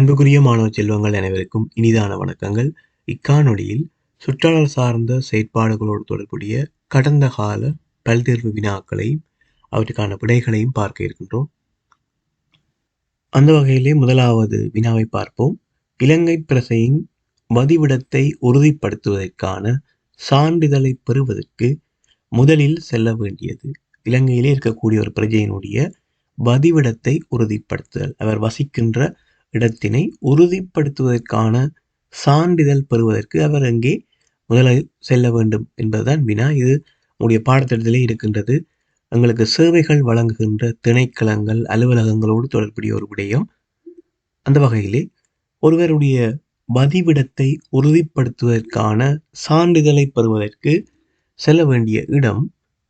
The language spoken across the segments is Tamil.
அன்புக்குரிய மாணவ செல்வங்கள் அனைவருக்கும் இனிதான வணக்கங்கள். இக்காணொளியில் சுற்றாடல் சார்ந்த செயற்பாடுகளோடு தொடர்புடைய கடந்த கால பல்தேர்வு வினாக்களையும் அவற்றுக்கான விடைகளையும் பார்க்க இருக்கின்றோம். அந்த வகையிலே முதலாவது வினாவை பார்ப்போம். இலங்கை பிரசையின் வதிவிடத்தை உறுதிப்படுத்துவதற்கான சான்றிதழை பெறுவதற்கு முதலில் செல்ல வேண்டியது. இலங்கையிலே இருக்கக்கூடிய ஒரு பிரஜையினுடைய வதிவிடத்தை உறுதிப்படுத்துதல், அவர் வசிக்கின்ற இடத்தினை உறுதிப்படுத்துவதற்கான சான்றிதழ் பெறுவதற்கு அவர் எங்கே முதலில் செல்ல வேண்டும் என்பதுதான் வினா. இது உடைய பாடத்திட்டத்திலே இருக்கின்றது. எங்களுக்கு சேவைகள் வழங்குகின்ற திணைக்களங்கள் அலுவலகங்களோடு தொடர்புடைய ஒரு விடயம். அந்த வகையிலே ஒருவருடைய வதிவிடத்தை உறுதிப்படுத்துவதற்கான சான்றிதழை பெறுவதற்கு செல்ல வேண்டிய இடம்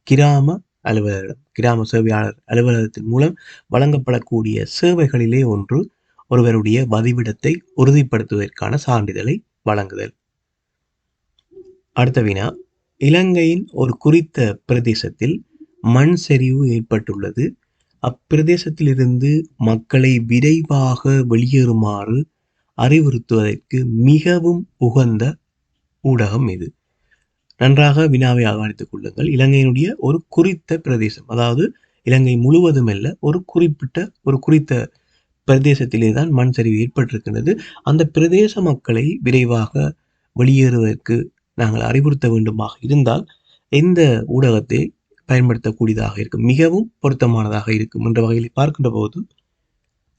கிராம அலுவலகம். கிராம சேவையாளர் அலுவலகத்தின் மூலம் வழங்கப்படக்கூடிய சேவைகளிலே ஒன்று ஒருவருடைய வதிவிடத்தை உறுதிப்படுத்துவதற்கான சான்றிதழை வழங்குதல். அடுத்த வினா, இலங்கையின் ஒரு குறித்த பிரதேசத்தில் மண் சரிவு ஏற்பட்டுள்ளது. அப்பிரதேசத்திலிருந்து மக்களை விரைவாக வெளியேறுமாறு அறிவுறுத்துவதற்கு மிகவும் உகந்த ஊடகம் எது? நன்றாக வினாவை அவதானித்துக் கொள்ளுங்கள். இலங்கையினுடைய ஒரு குறித்த பிரதேசம், அதாவது இலங்கை முழுவதும் அல்ல, ஒரு குறித்த பிரதேசத்திலே தான் மண் சரிவு ஏற்பட்டிருக்கின்றது. அந்த பிரதேச மக்களை விரைவாக வெளியேறுவதற்கு நாங்கள் அறிவுறுத்த வேண்டுமாக இருந்தால் எந்த ஊடகத்தை பயன்படுத்தக்கூடியதாக இருக்கும், மிகவும் பொருத்தமானதாக இருக்கும் என்ற வகையில் பார்க்கின்ற போது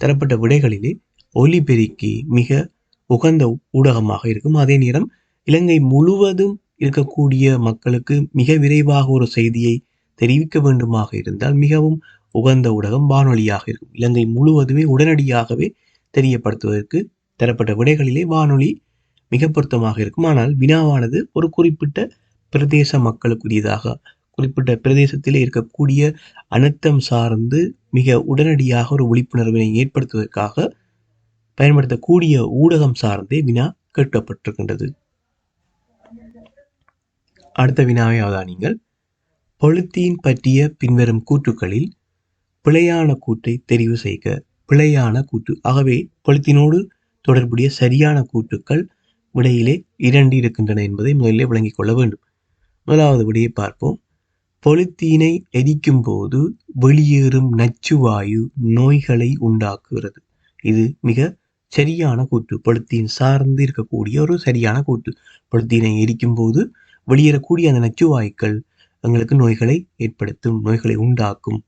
தரப்பட்ட விடைகளிலே ஒலிபெருக்கி மிக உகந்த ஊடகமாக இருக்கும். அதே நேரம் இலங்கை முழுவதும் இருக்கக்கூடிய மக்களுக்கு மிக விரைவாக ஒரு செய்தியை தெரிவிக்க வேண்டுமாக இருந்தால் மிகவும் உகந்த ஊடகம் வானொலியாக இருக்கும். இலங்கை முழுவதுமே உடனடியாகவே தெரியப்படுத்துவதற்கு தரப்பட்ட விடைகளிலே வானொலி மிக பொருத்தமாக இருக்கும். ஆனால் வினாவானது ஒரு குறிப்பிட்ட பிரதேச மக்களுக்குரியதாக, குறிப்பிட்ட பிரதேசத்திலே இருக்கக்கூடிய அனர்த்தம் சார்ந்து மிக உடனடியாக ஒரு விழிப்புணர்வினை ஏற்படுத்துவதற்காக பயன்படுத்தக்கூடிய ஊடகம் சார்ந்தே வினா கேட்கப்பட்டிருக்கின்றது. அடுத்த வினாவை அவதானிங்கள். பொலித்தீன் பற்றிய பின்வரும் கூற்றுக்களில் பிழையான கூற்றை தெரிவு செய்க. பிழையான கூற்று, ஆகவே பொலித்தீனோடு தொடர்புடைய சரியான கூற்றுக்கள் விடையிலே 2 இருக்கின்றன என்பதை முதலிலே விளங்கிக் கொள்ள வேண்டும். முதலாவது விடையை பார்ப்போம். பொலித்தீனை எரிக்கும் போது வெளியேறும் நச்சுவாயு நோய்களை உண்டாக்குகிறது. இது மிக சரியான கூற்று. பொலித்தீன் சார்ந்து இருக்கக்கூடிய ஒரு சரியான கூற்று. பொலித்தீனை எரிக்கும் போது வெளியேறக்கூடிய அந்த நச்சுவாயுக்கள் எங்களுக்கு நோய்களை ஏற்படுத்தும், நோய்களை உண்டாக்கும்.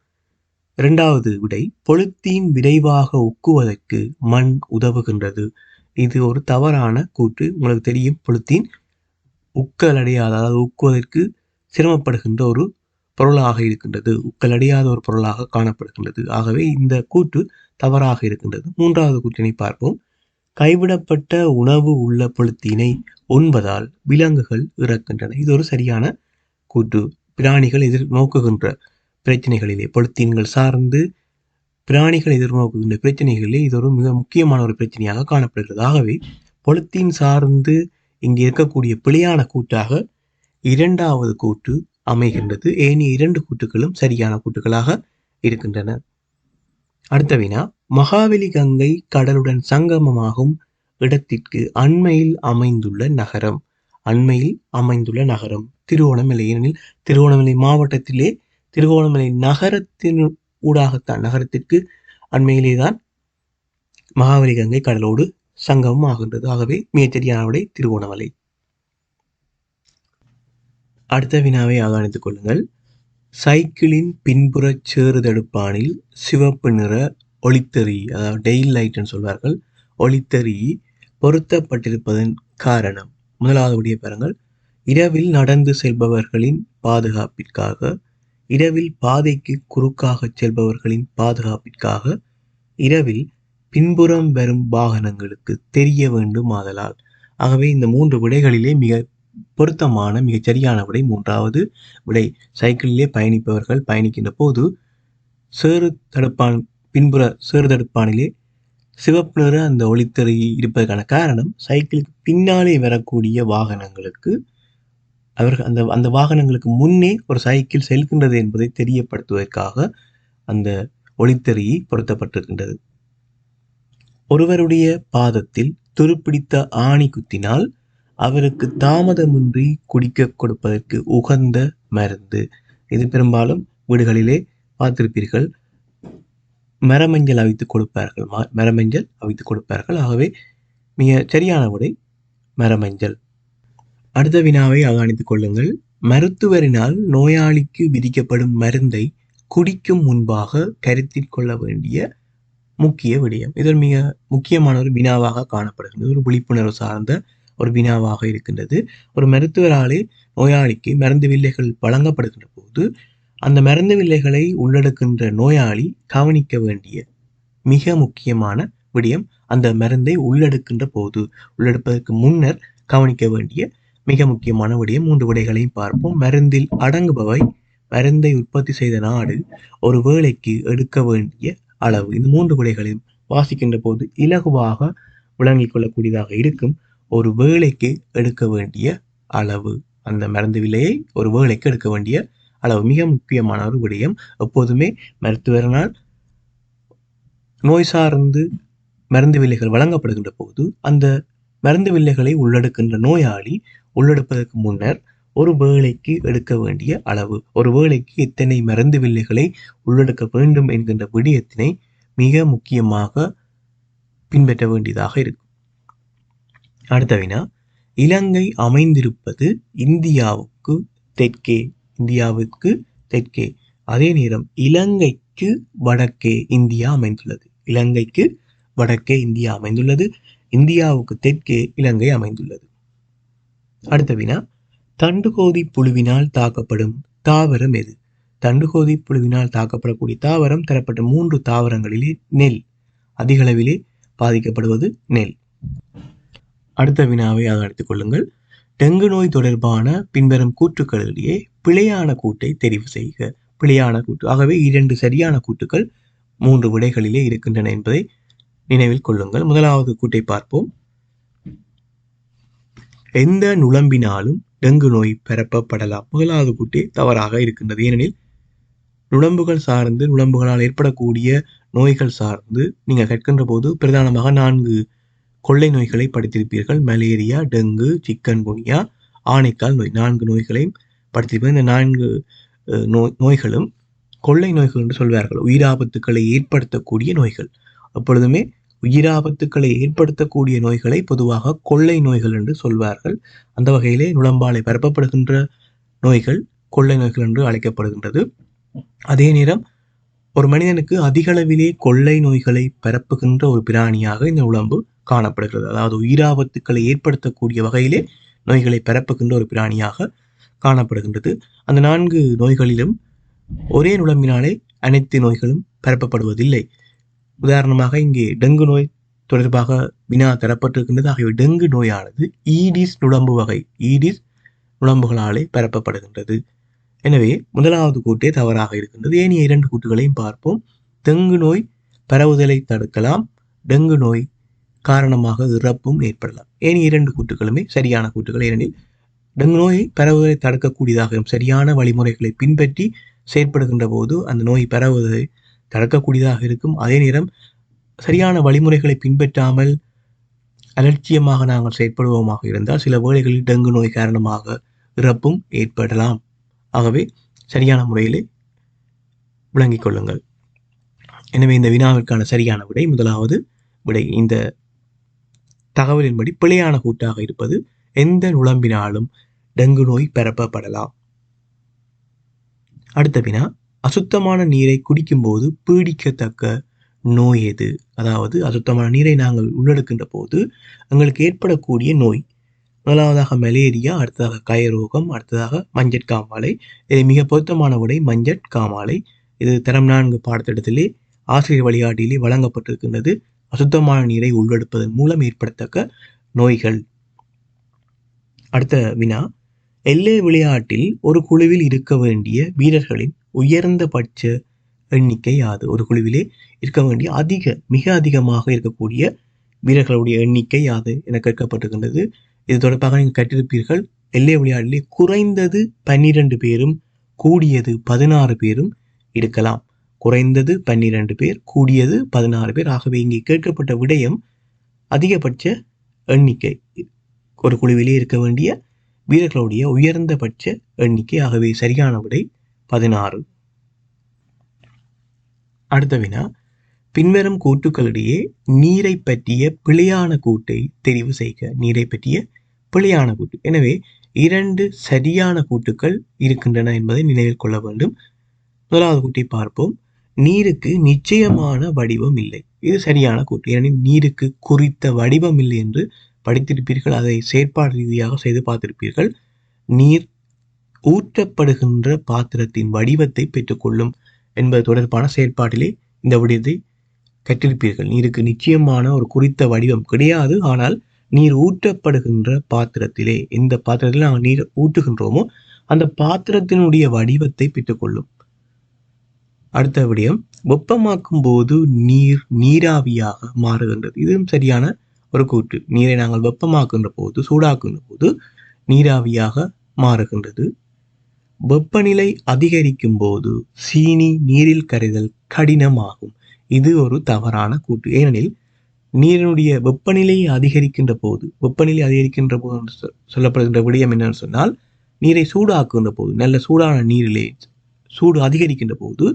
இரண்டாவது விடை, பொலித்தீன் விரைவாக உக்குவதற்கு மண் உதவுகின்றது. இது ஒரு தவறான கூற்று. உங்களுக்கு தெரியும், பொலித்தீன் உக்கலடையாத, அதாவது உக்குவதற்கு சிரமப்படுகின்ற ஒரு பொருளாக இருக்கின்றது, உக்கலடையாத ஒரு பொருளாக காணப்படுகின்றது. ஆகவே இந்த கூற்று தவறாக இருக்கின்றது. மூன்றாவது கூற்றினை பார்ப்போம். கைவிடப்பட்ட உணவு உள்ள பொலித்தீனை உண்பதால் விலங்குகள் இறக்கின்றன. இது ஒரு சரியான கூற்று. பிராணிகள் எதிர்நோக்குகின்ற பிரச்சனைகளிலே, பொலித்தீன்கள் சார்ந்து பிராணிகள் எதிர்நோக்குகின்ற பிரச்சனைகளிலே இது ஒரு மிக முக்கியமான ஒரு பிரச்சனையாக காணப்படுகிறது. ஆகவே பொலித்தீன் சார்ந்து இங்கே இருக்கக்கூடிய பிழையான கூற்றாக இரண்டாவது கூற்று அமைகின்றது. ஏனைய 2 கூற்றுகளும் சரியான கூற்றுகளாக இருக்கின்றன. அடுத்த வினா, மகாவலி கங்கை கடலுடன் சங்கமமாகும் இடத்திற்கு அண்மையில் அமைந்துள்ள நகரம். அண்மையில் அமைந்துள்ள நகரம் திருகோணமலை. ஏனெனில் திருகோணமலை மாவட்டத்திலே திருகோணமலை நகரத்தின் ஊடாகத்தான், நகரத்திற்கு அண்மையிலே தான் மகாவலி கங்கை கடலோடு சங்கமம் ஆகின்றது. ஆகவே மிகச்சரியான விடை திருகோணமலை. அடுத்த வினாவை அவதானித்துக் கொள்ளுங்கள். சைக்கிளின் பின்புற சேறுதடுப்பானில் சிவப்பு நிற ஒளித்தெறி, அதாவது டெயில் லைட்னு சொல்வார்கள், ஒளித்தெறி பொருத்தப்பட்டிருப்பதன் காரணம். முதலாவது விடையை பாருங்கள். இரவில் நடந்து செல்பவர்களின் பாதுகாப்பிற்காக, இரவில் பாதைக்கு குறுக்காக செல்பவர்களின் பாதுகாப்பிற்காக, இரவில் பின்புறம் வரும் வாகனங்களுக்கு தெரிய வேண்டும் ஆதலால். ஆகவே இந்த 3 விடைகளிலே மிக பொருத்தமான மிகச் சரியான விடை மூன்றாவது விடை. சைக்கிளிலே பயணிப்பவர்கள் பயணிக்கின்ற போது பின்புற சேறு தடுப்பானிலே சிவப்பு நிற அந்த ஒளித்தெறி இருப்பதற்கான காரணம், சைக்கிளுக்கு பின்னாலே வரக்கூடிய வாகனங்களுக்கு அந்த வாகனங்களுக்கு முன்னே ஒரு சைக்கிள் செல்கின்றது என்பதை தெரியப்படுத்துவதற்காக அந்த ஒளித்தெறி பொருத்தப்பட்டிருக்கின்றது. ஒருவருடைய பாதத்தில் துருப்பிடித்த ஆணி குத்தினால் அவருக்கு தாமதமின்றி குடிக்க கொடுப்பதற்கு உகந்த மருந்து. இது பெரும்பாலும் வீடுகளிலே பார்த்திருப்பீர்கள், மரமஞ்சள் அவித்து கொடுப்பார்கள். மரமஞ்சள் அவித்து கொடுப்பார்கள். ஆகவே மிக சரியான விடை மரமஞ்சள். அடுத்த வினாவை அவதானித்துக் கொள்ளுங்கள். மருத்துவரினால் நோயாளிக்கு விதிக்கப்படும் மருந்தை குடிக்கும் முன்பாக கருத்தில் கொள்ள வேண்டிய முக்கிய விடயம். இது மிக முக்கியமான ஒரு வினாவாக காணப்படுகிறது. ஒரு விழிப்புணர்வு சார்ந்த ஒரு வினாவாக இருக்கின்றது. ஒரு மருத்துவராலே நோயாளிக்கு மருந்து வில்லைகள் வழங்கப்படுகின்ற போது அந்த மருந்து வில்லைகளை உள்ளடக்கின்ற நோயாளி கவனிக்க வேண்டிய மிக முக்கியமான விடயம், அந்த மருந்தை உள்ளெடுப்பதற்கு முன்னர் கவனிக்க வேண்டிய மிக முக்கியமான விடயம். 3 விடைகளையும் பார்ப்போம். மருந்தில் அடங்குபவை, மருந்தை உற்பத்தி செய்த நாடு, ஒரு வேளைக்கு எடுக்க வேண்டிய அளவு. இந்த 3 விடைகளையும் வாசிக்கின்ற போது இலகுவாக விளங்கிக் கொள்ளக்கூடியதாக இருக்கும். ஒரு வேளைக்கு எடுக்க வேண்டிய அளவு, அந்த மருந்து விலையை ஒரு வேளைக்கு எடுக்க வேண்டிய அளவு மிக முக்கியமான ஒரு விடயம். எப்போதுமே மருத்துவரினால் நோய் சார்ந்து மருந்து வில்லைகள் வழங்கப்படுகின்ற போது அந்த மருந்து வில்லைகளை உள்ளெடுக்கின்ற நோயாளி உள்ளெடுப்பதற்கு முன்னர் ஒரு வேளைக்கு எடுக்க வேண்டிய அளவு, ஒரு வேளைக்கு எத்தனை மருந்து வில்லைகளை உள்ளெடுக்க வேண்டும் என்கின்ற விடயத்தினை மிக முக்கியமாக பின்பற்ற வேண்டியதாக இருக்கும். அடுத்த வினா, இலங்கை அமைந்திருப்பது இந்தியாவுக்கு தெற்கே. இந்தியாவுக்கு தெற்கே. அதே நேரம் இலங்கைக்கு வடக்கே இந்தியா அமைந்துள்ளது. இலங்கைக்கு வடக்கே இந்தியா அமைந்துள்ளது. இந்தியாவுக்கு தெற்கே இலங்கை அமைந்துள்ளது. அடுத்த வினா, தண்டுகோதி புழுவினால் தாக்கப்படும் தாவரம் எது? தண்டுகோதி புழுவினால் தாக்கப்படக்கூடிய தாவரம் தரப்பட்ட 3 தாவரங்களிலே நெல். அதிக அளவிலே பாதிக்கப்படுவது நெல். அடுத்த வினாவை அவதானித்துக் கொள்ளுங்கள். டெங்கு நோய் தொடர்பான பின்வரும் கூற்றுக்களிடையே பிழையான கூட்டை தெரிவு செய்க. பிழையான கூற்று. ஆகவே 2 சரியான கூற்றுக்கள் 3 விடைகளிலே இருக்கின்றன என்பதை நினைவில் கொள்ளுங்கள். முதலாவது கூட்டை பார்ப்போம். எந்த நுளம்பினாலும் டெங்கு நோய் பரப்பப்படலாம். முதலாவது கூட்டே தவறாக இருக்கின்றது. ஏனெனில் நுளம்புகள் சார்ந்து, நுளம்புகளால் ஏற்படக்கூடிய நோய்கள் சார்ந்து நீங்கள் கற்கின்ற போது பிரதானமாக 4 கொள்ளை நோய்களை படித்திருப்பீர்கள். மலேரியா, டெங்கு, சிக்கன் குனியா, ஆனைக்கால் நோய். 4 நோய்களையும் படித்திருப்பீர்கள். இந்த 4 நோய்களும் கொள்ளை நோய்கள் என்று சொல்வார்கள். உயிராபத்துக்களை ஏற்படுத்தக்கூடிய நோய்கள். எப்பொழுதுமே உயிராபத்துக்களை ஏற்படுத்தக்கூடிய நோய்களை பொதுவாக கொள்ளை நோய்கள் என்று சொல்வார்கள். அந்த வகையிலே நுளம்பாலை பரப்பப்படுகின்ற நோய்கள் கொள்ளை நோய்கள் என்று அழைக்கப்படுகின்றது. அதே நேரம் ஒரு மனிதனுக்கு அதிக அளவிலே கொள்ளை நோய்களை பரப்புகின்ற ஒரு பிராணியாக இந்த நுளம்பு காணப்படுகிறது. அதாவது உயிராபத்துக்களை ஏற்படுத்தக்கூடிய வகையிலே நோய்களை பரப்புகின்ற ஒரு பிராணியாக காணப்படுகின்றது. அந்த 4 நோய்களிலும் ஒரே நுளம்பினாலே அனைத்து நோய்களும் பரப்பப்படுவதில்லை. உதாரணமாக இங்கே டெங்கு நோய் தொடர்பாக வினா தரப்பட்டிருக்கின்றது. ஆகிய டெங்கு நோயானது ஈடிஸ் நுளம்பு வகை, ஈடிஸ் நுளம்புகளாலே பரப்பப்படுகின்றது. எனவே முதலாவது கூட்டே தவறாக இருக்கின்றது. ஏனைய 2 கூட்டுகளையும் பார்ப்போம். டெங்கு நோய் பரவுதலை தடுக்கலாம், டெங்கு நோய் காரணமாக இறப்பும் ஏற்படலாம். ஏனைய 2 கூட்டுகளுமே சரியான கூட்டுகள். ஏனெனில் டெங்கு நோயை பரவுவதை தடுக்கக்கூடியதாக சரியான வழிமுறைகளை பின்பற்றி செயற்படுகின்ற போது அந்த நோய் பரவுவதை தடுக்கக்கூடியதாக இருக்கும். அதே நேரம் சரியான வழிமுறைகளை பின்பற்றாமல் அலட்சியமாக நாங்கள் செயற்படுவோமாக இருந்தால் சில வேளைகளில் டெங்கு நோய் காரணமாக இறப்பும் ஏற்படலாம். ஆகவே சரியான முறையிலே விளங்கிக் கொள்ளுங்கள். எனவே இந்த வினாவிற்கான சரியான விடை முதலாவது விடை. இந்த தகவலின்படி பிழையான கூட்டாக இருப்பது எந்த நுளம்பினாலும் டெங்கு நோய் பரப்பப்படலாம். அடுத்த வினா, அசுத்தமான நீரை குடிக்கும் போது பீடிக்கத்தக்க நோய் எது? அதாவது அசுத்தமான நீரை நாங்கள் உள்ளெடுக்கின்ற போது எங்களுக்கு ஏற்படக்கூடிய நோய். முதலாவதாக மலேரியா, அடுத்ததாக கயரோகம், அடுத்ததாக மஞ்சட்காமாலை. இது மிக பொருத்தமான விடை மஞ்சட்காமாலை. இது தரம் 4 பாடத்திட்டத்திலே ஆசிரியர் வழிகாட்டியிலே வழங்கப்பட்டிருக்கின்றது. அசுத்தமான நீரை உள்ளெடுப்பதன் மூலம் ஏற்படத்தக்க நோய்கள். அடுத்த வினா, எல்லை விளையாட்டில் ஒரு குழுவில் இருக்க வேண்டிய வீரர்களின் உயர்ந்தபட்ச எண்ணிக்கை யாது? ஒரு குழுவிலே இருக்க வேண்டிய மிக அதிகமாக இருக்கக்கூடிய வீரர்களுடைய எண்ணிக்கை யாது என கேட்கப்பட்டிருக்கின்றது. இது தொடர்பாக நீங்கள் கற்றிருப்பீர்கள். எல்லை விளையாட்டிலே குறைந்தது 12 பேரும் கூடியது 16 பேரும் இருக்கலாம். குறைந்தது 12 பேர், கூடியது 16 பேர். ஆகவே இங்கே கேட்கப்பட்ட விடயம் அதிகபட்ச எண்ணிக்கை, ஒரு குழுவிலே இருக்க வேண்டிய வீரர்களுடைய உயர்ந்தபட்ச எண்ணிக்கை. ஆகவே சரியான விடை 16. அடுத்த வினா, பின்வரும் கூட்டுக்களிடையே நீரை பற்றிய பிழையான கூட்டை தெரிவு செய்க. நீரை பற்றிய பிழையான கூட்டு. எனவே 2 சரியான கூட்டுக்கள் இருக்கின்றன என்பதை நினைவில் கொள்ள வேண்டும். முதலாவது கூட்டை பார்ப்போம். நீருக்கு நிச்சயமான வடிவம் இல்லை. இது சரியான கூட்டு. ஏனெனில் நீருக்கு குறித்த வடிவம் இல்லை என்று படித்திருப்பீர்கள். அதை செயற்பாடு ரீதியாக செய்து பார்த்திருப்பீர்கள். நீர் ஊற்றப்படுகின்ற பாத்திரத்தின் வடிவத்தை பெற்றுக்கொள்ளும் என்பது தொடர்பான செயற்பாட்டிலே இந்த விடயத்தை கற்றிருப்பீர்கள். நீருக்கு நிச்சயமான ஒரு குறித்த வடிவம் கிடையாது. ஆனால் நீர் ஊற்றப்படுகின்ற பாத்திரத்திலே, எந்த பாத்திரத்தில் நாங்கள் நீர் ஊற்றுகின்றோமோ அந்த பாத்திரத்தினுடைய வடிவத்தை பெற்றுக்கொள்ளும். அடுத்த விடயம், வெப்பமாக்கும் போது நீர் நீராவியாக மாறுகின்றது. இதுவும் சரியான ஒரு கூற்று. நீரை நாங்கள் வெப்பமாக்குகின்ற போது, சூடாக்குகின்ற போது நீராவியாக மாறுகின்றது. வெப்பநிலை அதிகரிக்கும் போது சீனி நீரில் கரைதல் கடினமாகும். இது ஒரு தவறான கூற்று. ஏனெனில் நீரினுடைய வெப்பநிலை அதிகரிக்கின்ற போது சொல்லப்படுகின்ற விடயம் என்னன்னு சொன்னால், நீரை சூடாக்குகின்ற போது, நல்ல சூடான நீரிலே சூடு அதிகரிக்கின்ற போது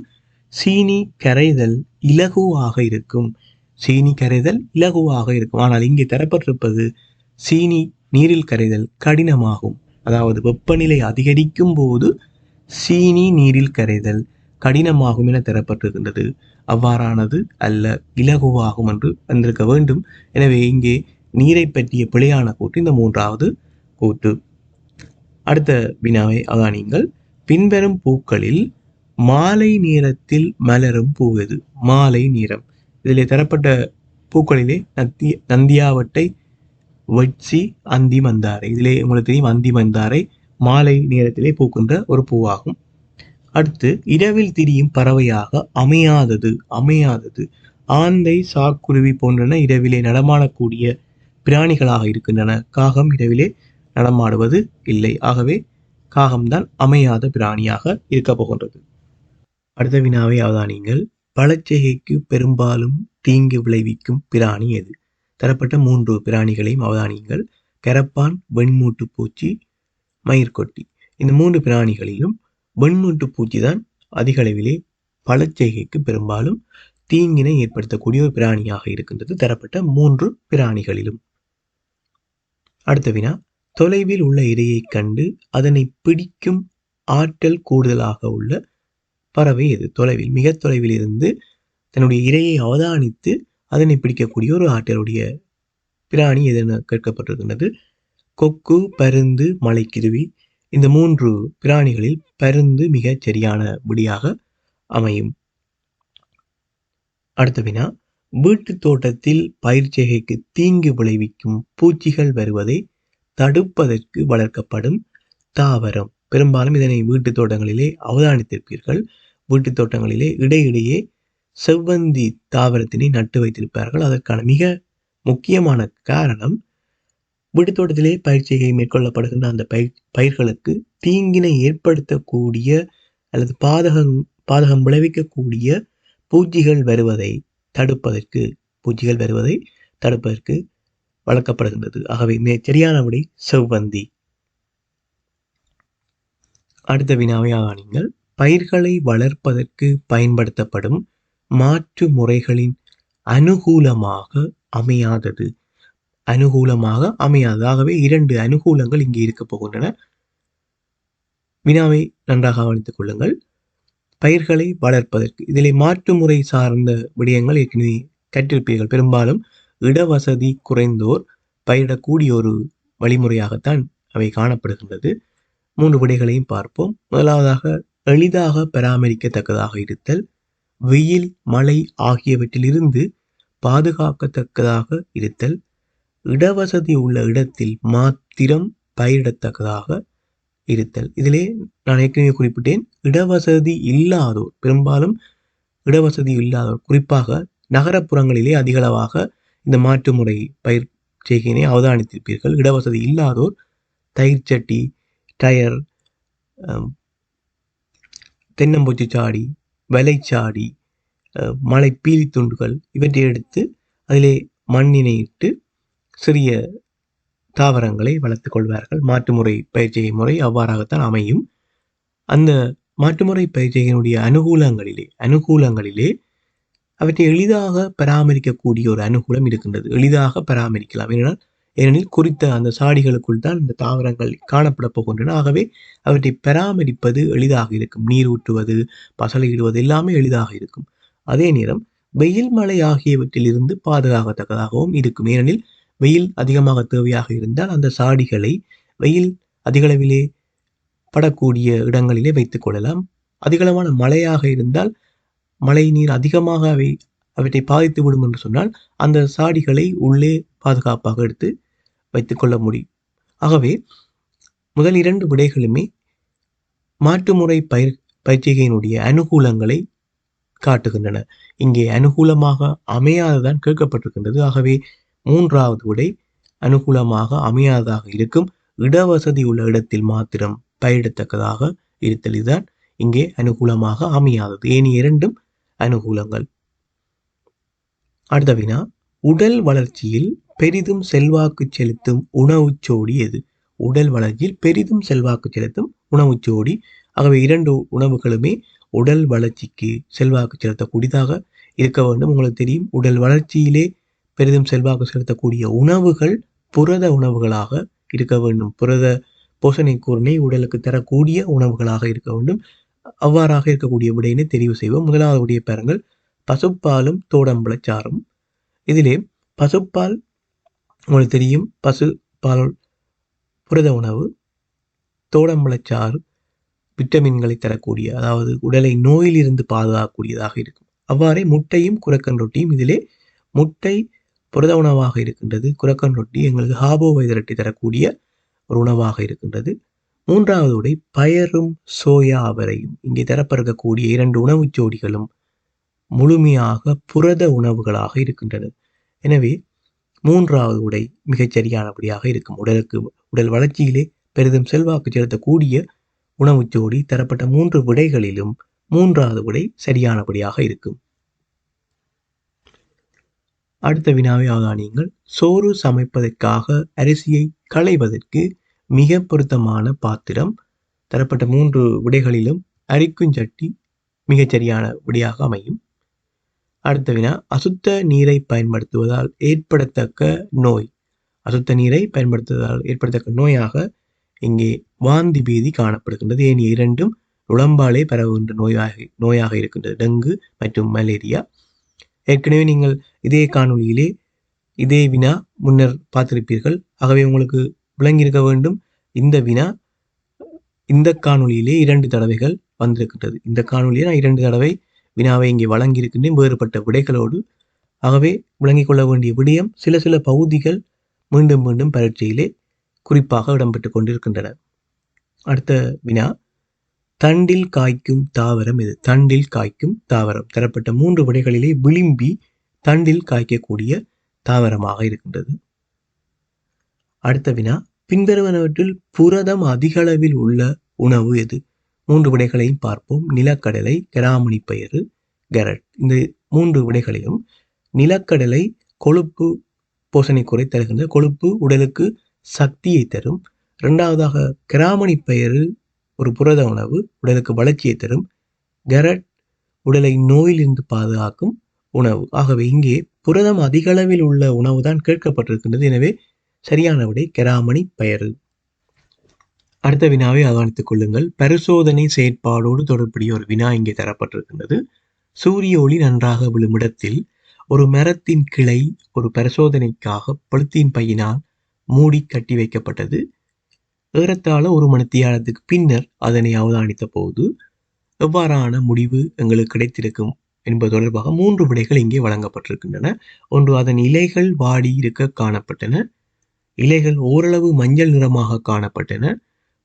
சீனி கரைதல் இலகுவாக இருக்கும். ஆனால் இங்கே தரப்பட்டிருப்பது சீனி நீரில் கரைதல் கடினமாகும். அதாவது வெப்பநிலை அதிகரிக்கும் போது சீனி நீரில் கரைதல் கடினமாகும் என தரப்பட்டிருக்கின்றது. அவ்வாறானது அல்ல, இலகுவாகும் என்று வந்திருக்க வேண்டும். எனவே இங்கே நீரை பற்றிய பிழையான கூற்று இந்த 3வது கூற்று. அடுத்த வினாவை அவதானியுங்கள். பின்வரும் பூக்களில் மாலை நேரத்தில் மலரும் பூ எது? மாலை நேரம். இதிலே தரப்பட்ட பூக்களிலே நந்தியாவட்டை, வெட்சி, அந்தி மந்தாரை. இதிலே உங்களுக்கு தெரியும், அந்தி மந்தாரை மாலை நேரத்திலே பூக்கின்ற ஒரு பூவாகும். அடுத்து, இரவில் திரியும் பறவையாக அமையாதது. ஆந்தை, சாக்குருவி போன்றன இரவிலே நடமாடக்கூடிய பிராணிகளாக இருக்கின்றன. காகம் இரவிலே நடமாடுவது இல்லை. ஆகவே காகம்தான் அமையாத பிராணியாக இருக்க போகின்றது. அடுத்த வினாவை அவதானியுங்கள். பழச்செய்கைக்கு பெரும்பாலும் தீங்கு விளைவிக்கும் பிராணி எது? தரப்பட்ட 3 பிராணிகளையும் அவதானியுங்கள். கரப்பான், வெண்மூட்டு பூச்சி, மயிர்கொட்டி. இந்த 3 பிராணிகளிலும் வெண்மூட்டு பூச்சி தான் அதிக அளவிலே பழச்செய்கைக்கு பெரும்பாலும் தீங்கினை ஏற்படுத்தக்கூடிய ஒரு பிராணியாக இருக்கின்றது, தரப்பட்ட 3 பிராணிகளிலும். அடுத்த வினா, தொலைவில் உள்ள இரையை கண்டு அதனை பிடிக்கும் ஆற்றல் கூடுதலாக உள்ள பறவை எது? தொலைவில், மிக தொலைவில் இருந்து தன்னுடைய இரையை அவதானித்து அதனை பிடிக்கக்கூடிய ஒரு ஆற்றலுடைய பிராணி எதுன்னு கேட்கப்பட்டிருக்கின்றது. கொக்கு, பருந்து, மலைக்கிருவி. இந்த 3 பிராணிகளில் பருந்து மிகச் சரியான விடியாக அமையும். அடுத்த வினா, வீட்டு தோட்டத்தில் பயிர்ச்செய்கைக்கு தீங்கு விளைவிக்கும் பூச்சிகள் வருவதை தடுப்பதற்கு வளர்க்கப்படும் தாவரம். பெரும்பாலும் இதனை வீட்டு தோட்டங்களிலே அவதானித்திருப்பீர்கள். வீட்டு தோட்டங்களிலே இடையிடையே செவ்வந்தி தாவரத்தினை நட்டு வைத்திருப்பார்கள். அதற்கான மிக முக்கியமான காரணம், வீட்டு தோட்டத்திலே பயிர்ச்செய்கை மேற்கொள்ளப்படுகின்ற அந்த பயிர்களுக்கு தீங்கினை ஏற்படுத்தக்கூடிய அல்லது பாதகம் விளைவிக்கக்கூடிய பூச்சிகள் வருவதை தடுப்பதற்கு வளர்க்கப்படுகின்றது. ஆகவே சரியான விடை செவ்வந்தி. அடுத்த வினாவை ஆவணங்கள். பயிர்களை வளர்ப்பதற்கு பயன்படுத்தப்படும் மாற்று முறைகளின் அனுகூலமாக அமையாதது. ஆகவே 2 அனுகூலங்கள் இங்கே இருக்க போகின்றன. வினாவை நன்றாக கவனித்துக் கொள்ளுங்கள். பயிர்களை வளர்ப்பதற்கு, இதிலே மாற்று முறை சார்ந்த விடயங்கள் ஏற்கனவே கற்றிருப்பீர்கள். பெரும்பாலும் இடவசதி குறைந்தோர் பயிரிடக்கூடிய ஒரு வழிமுறையாகத்தான் அவை காணப்படுகின்றது. 3 விடைகளையும் பார்ப்போம். முதலாவதாக, எளிதாக பராமரிக்கத்தக்கதாக இருத்தல், வெயில், மழை ஆகியவற்றில் இருந்து பாதுகாக்கத்தக்கதாக இருத்தல், இடவசதி உள்ள இடத்தில் மாத்திரம் பயிரிடத்தக்கதாக இருத்தல். இதிலே நான் ஏற்கனவே குறிப்பிட்டேன், இடவசதி இல்லாதோர், பெரும்பாலும் இடவசதி இல்லாதோர், குறிப்பாக நகரப்புறங்களிலே அதிகளவாக இந்த மாற்று முறை பயிர் செய்கையினை அவதானித்திருப்பீர்கள். இடவசதி இல்லாதோர் தயிர் சட்டி, டயர், தென்னம்பூச்சி சாடி, வலைச்சாடி, மலை பீலி துண்டுகள் இவற்றை எடுத்து அதிலே மண்ணினை இட்டு சிறிய தாவரங்களை வளர்த்து கொள்வார்கள். மாற்றுமுறை பயிற்சிகை முறை அவ்வாறாகத்தான் அமையும். அந்த மாற்றுமுறை பயிற்சியினுடைய அனுகூலங்களிலே அவற்றை எளிதாக பராமரிக்கக்கூடிய ஒரு அனுகூலம் இருக்கின்றது. எளிதாக பராமரிக்கலாம். ஏனெனில் குறித்த அந்த சாடிகளுக்குள் தான் இந்த தாவரங்கள் காணப்பட போகின்றன. ஆகவே அவற்றை பராமரிப்பது எளிதாக இருக்கும். நீர் ஊற்றுவது, பசலையிடுவது எல்லாமே எளிதாக இருக்கும். அதே நேரம் வெயில் மழை ஆகியவற்றிலிருந்து பாதுகாக்கத்தக்கதாகவும் இருக்கும். ஏனெனில் வெயில் அதிகமாக தேவையாக இருந்தால் அந்த சாடிகளை வெயில் அதிகளவிலே படக்கூடிய இடங்களிலே வைத்துக் கொள்ளலாம். அதிகளவான மழையாக இருந்தால் மழை நீர் அதிகமாக அவற்றை பாதித்து விடும் என்று சொன்னால் அந்த சாடிகளை உள்ளே பாதுகாப்பாக எடுத்து வைத்துக் கொள்ள முடியும். ஆகவே முதல் 2 விடைகளுமே மாற்றுமுறை பயிற்சிகையினுடைய அனுகூலங்களை காட்டுகின்றன. இங்கே அனுகூலமாக அமையாததான் கேட்கப்பட்டிருக்கின்றது. ஆகவே 3வது விடை அனுகூலமாக அமையாததாக இருக்கும். இடவசதி உள்ள இடத்தில் மாத்திரம் பயிரிடத்தக்கதாக இருத்தல் இதுதான் இங்கே அனுகூலமாக அமையாதது. ஏனைய 2ம் அனுகூலங்கள். அடுத்த வினா, உடல் வளர்ச்சியில் பெரிதும் செல்வாக்கு செலுத்தும் உணவுச்சோடி எது? உடல் வளர்ச்சியில் பெரிதும் செல்வாக்கு செலுத்தும் உணவுச்சோடி. ஆகவே 2 உணவுகளுமே உடல் வளர்ச்சிக்கு செல்வாக்கு செலுத்தக்கூடியதாக இருக்க வேண்டும். உங்களுக்கு தெரியும், உடல் வளர்ச்சியிலே பெரிதும் செல்வாக்கு செலுத்தக்கூடிய உணவுகள் புரத உணவுகளாக இருக்க வேண்டும். புரத போஷணை கூறினை உடலுக்கு தரக்கூடிய உணவுகளாக இருக்க வேண்டும். அவ்வாறாக இருக்கக்கூடிய விடையினை தெரிவு செய்வோம். 1வது விடையை பாருங்கள், பசுப்பாலும் தோடம்பழச்சாறும். இதிலே பசுப்பால் உங்களுக்கு தெரியும், பசுப்பால் புரத உணவு, தோடம்பழச்சாறு விட்டமின்களை தரக்கூடிய, அதாவது உடலை நோயிலிருந்து பாதுகாக்கக்கூடியதாக இருக்கும். அவ்வாறே முட்டையும் குரக்கன் ரொட்டியும். இதிலே முட்டை புரத உணவாக இருக்கின்றது. குரக்கன் ரொட்டி எங்களுக்கு கார்போஹைட்ரேட்டை தரக்கூடிய ஒரு உணவாக இருக்கின்றது. 3வது விடை பயரும் சோயா அவரையும். இங்கே தரப்படக்கூடிய 2 உணவுச் ஜோடிகளும் முழுமையாக புரத உணவுகளாக இருக்கின்றன. எனவே 3வது விடை மிகச்சரியானபடியாக இருக்கும். உடல் வளர்ச்சியிலே பெரிதும் செல்வாக்கு செலுத்தக்கூடிய உணவுச் ஜோடி தரப்பட்ட 3 விடைகளிலும் 3வது விடை சரியானபடியாக இருக்கும். அடுத்த வினாவை அவதானியுங்கள். சோறு சமைப்பதற்காக அரிசியை களைவதற்கு மிக பொருத்தமான பாத்திரம். தரப்பட்ட 3 விடைகளிலும் அரிக்குஞ்சட்டி மிகச்சரியான விடையாக அமையும். அடுத்த வினா, அசுத்த நீரை பயன்படுத்துவதால் ஏற்படத்தக்க நோய். அசுத்த நீரை பயன்படுத்துவதால் ஏற்படத்தக்க நோயாக இங்கே வாந்தி பேதி காணப்படுகின்றது. ஏனைய 2ம் நுளம்பாலே பரவுகின்ற நோயாக இருக்கின்றது, டெங்கு மற்றும் மலேரியா. ஏற்கனவே நீங்கள் இதே காணொலியிலே இதே வினா முன்னர் பார்த்திருப்பீர்கள். ஆகவே உங்களுக்கு விளங்கியிருக்க வேண்டும். இந்த வினா இந்த காணொலியிலே 2 தடவைகள் வந்திருக்கின்றது. இந்த காணொலியை நான் 2 தடவை வினாவை இங்கே வழங்கியிருக்கின்றேன், வேறுபட்ட விடைகளோடு. ஆகவே விளங்கிக் கொள்ள வேண்டிய விடயம், சில பகுதிகள் மீண்டும் மீண்டும் பரீட்சையிலே குறிப்பாக இடம்பெற்று கொண்டிருக்கின்றன. அடுத்த வினா, தண்டில் காய்க்கும் தாவரம் எது? தண்டில் காய்க்கும் தாவரம். தரப்பட்ட 3 விடைகளிலே விளிம்பி தண்டில் காய்க்கக்கூடிய தாவரமாக இருக்கின்றது. அடுத்த வினா, பின்வருவனவற்றில் புரதம் அதிக அளவில் உள்ள உணவு எது? 3 விடைகளையும் பார்ப்போம். நிலக்கடலை, கிராமணி பயறு, கேரட். இந்த 3 விடைகளிலும் நிலக்கடலை கொழுப்பு போஷணை குறை தருகின்ற, கொழுப்பு உடலுக்கு சக்தியை தரும். 2வதாக கிராமணி பயறு ஒரு புரத உணவு, உடலுக்கு வளர்ச்சியை தரும். கேரட் உடலை நோயிலிருந்து பாதுகாக்கும் உணவு. ஆகவே இங்கே புரதம் அதிக அளவில் உள்ள உணவு தான் கேட்கப்பட்டிருக்கின்றது. எனவே சரியான விடை கிராமணி பயறு. அடுத்த வினாவை அவதானித்துக் கொள்ளுங்கள். பரிசோதனை செயற்பாடோடு தொடர்புடைய ஒரு வினா இங்கே தரப்பட்டிருக்கின்றது. சூரிய ஒளி நன்றாக விழும் இடத்தில் ஒரு மரத்தின் கிளை ஒரு பரிசோதனைக்காக பொலித்தீன் பையினால் மூடி கட்டி வைக்கப்பட்டது. ஏறத்தாழ 1 மணித்தியாலத்துக்கு பின்னர் அதனை அவதானித்த போது எவ்வாறான முடிவு எங்களுக்கு கிடைத்திருக்கும் என்பது தொடர்பாக 3 விடைகள் இங்கே வழங்கப்பட்டிருக்கின்றன. ஒன்று, அதன் இலைகள் வாடி இருக்க காணப்பட்டன. இலைகள் ஓரளவு மஞ்சள் நிறமாக காணப்பட்டன.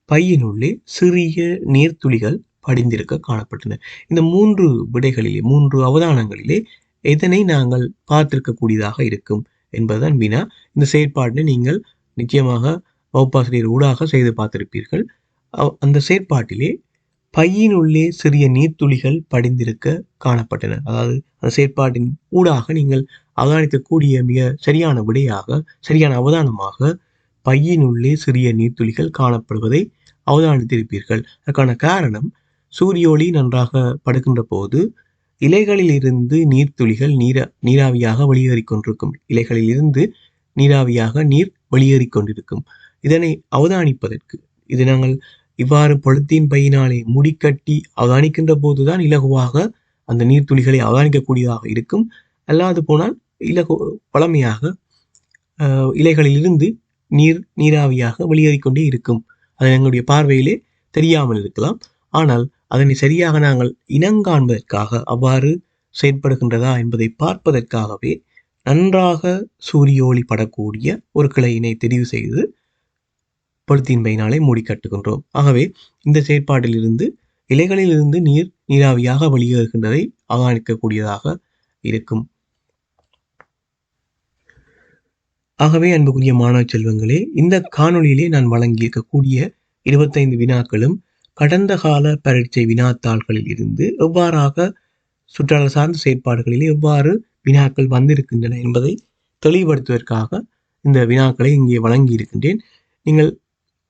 பையினுள்ளே சிறிய நீர்த்துளிகள் படிந்திருக்க காணப்பட்டன. இந்த 3 விடைகளிலே, 3 அவதானங்களிலே எதனை நாங்கள் பார்த்திருக்கக்கூடியதாக இருக்கும் என்பதுதான் வினா. இந்த செயற்பாட்டினை நீங்கள் நிச்சயமாக வகுப்பாசிரியர் ஊடாக செய்து பார்த்திருப்பீர்கள். அந்த செயற்பாட்டிலே பையினுள்ளே சிறிய நீர்த்துளிகள் படிந்திருக்க காணப்பட்டன. அதாவது அந்த செயற்பாட்டின் ஊடாக நீங்கள் அவதானிக்கக்கூடிய மிக சரியான விடையாக, சரியான அவதானமாக பையினுள்ளே சிறிய நீர்த்துளிகள் காணப்படுவதை அவதானித்திருப்பீர்கள். அதற்கான காரணம், சூரிய ஒளி நன்றாக படுகின்ற போது இலைகளில் இருந்து நீர்த்துளிகள் நீராவியாக வெளியேறிக் கொண்டிருக்கும். இலைகளில் இருந்து நீராவியாக நீர் வெளியேறிக் கொண்டிருக்கும். இதனை அவதானிப்பதற்கு, இது நாங்கள் இவ்வாறு பொலித்தீன் பையினாலே முடிக்கட்டி அவதானிக்கின்ற போதுதான் இலகுவாக அந்த நீர்த்துளிகளை அவதானிக்கக்கூடியதாக இருக்கும். அல்லாது போனால் பழமையாக இலைகளில் இருந்து நீராவியாக வெளியேறிக்கொண்டே இருக்கும். அது எங்களுடைய பார்வையிலே தெரியாமல் இருக்கலாம். ஆனால் அதனை சரியாக நாங்கள் இனங்காண்பதற்காக, அவ்வாறு செயற்படுகின்றதா என்பதை பார்ப்பதற்காகவே நன்றாக சூரிய ஒளி படக்கூடிய ஒரு கிளையினை தெரிவு செய்து பொலித்தீன் பையினாலே மூடி கட்டுகின்றோம். ஆகவே இந்த செயற்பாட்டில் இருந்து இலைகளில் இருந்து நீராவியாக வெளியேறுகின்றதை அவதானிக்கக்கூடியதாக இருக்கும். ஆகவே அன்புக்குரிய மாணவ செல்வங்களே, இந்த காணொளியிலே நான் வழங்கியிருக்கக்கூடிய 25 வினாக்களும் கடந்த கால பரீட்சை வினாத்தாள்களில் இருந்து எவ்வாறாக சுற்றாடல் சார்ந்த செயற்பாடுகளிலே எவ்வாறு வினாக்கள் வந்திருக்கின்றன என்பதை தெளிவுபடுத்துவதற்காக இந்த வினாக்களை இங்கே வழங்கி இருக்கின்றேன். நீங்கள்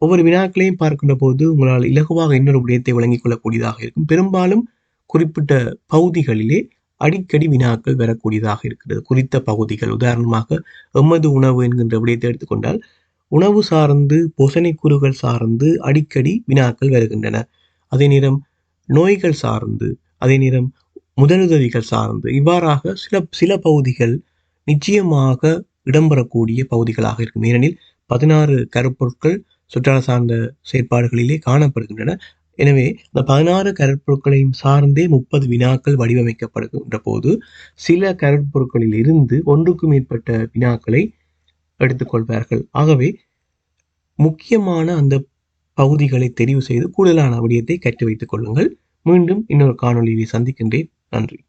ஒவ்வொரு வினாக்களையும் பார்க்கின்ற போது உங்களால் இலகுவாக இன்னொரு விடயத்தை வழங்கிக் கொள்ளக்கூடியதாக இருக்கும். பெரும்பாலும் குறிப்பிட்ட பகுதிகளிலே அடிக்கடி வினாக்கள் வரக்கூடியதாக இருக்கிறது. குறித்த பகுதிகள், உதாரணமாக எமது உணவு என்கின்ற விடயத்தை எடுத்துக்கொண்டால், உணவு சார்ந்து, போசனைக்கூறுகள் சார்ந்து அடிக்கடி வினாக்கள் வருகின்றன. அதே நேரம் நோய்கள் சார்ந்து, அதே நேரம் முதலுதவிகள் சார்ந்து, இவ்வாறாக சில பகுதிகள் நிச்சயமாக இடம்பெறக்கூடிய பகுதிகளாக இருக்கும். ஏனெனில் 16 கருப்பொருட்கள் சுற்றாடல் சார்ந்த செயற்பாடுகளிலே காணப்படுகின்றன. எனவே இந்த 16 கருப்பொருட்களையும் சார்ந்தே 30 வினாக்கள் வடிவமைக்கப்படுகின்ற போது சில கருப்பொருட்களில் இருந்து ஒன்றுக்கும் மேற்பட்ட வினாக்களை எடுத்துக்கொள்வார்கள். ஆகவே முக்கியமான அந்த பகுதிகளை தெரிவு செய்து கூடுதலான விடயத்தை கற்று வைத்துக் கொள்ளுங்கள். மீண்டும் இன்னொரு காணொளியை சந்திக்கின்றேன். நன்றி.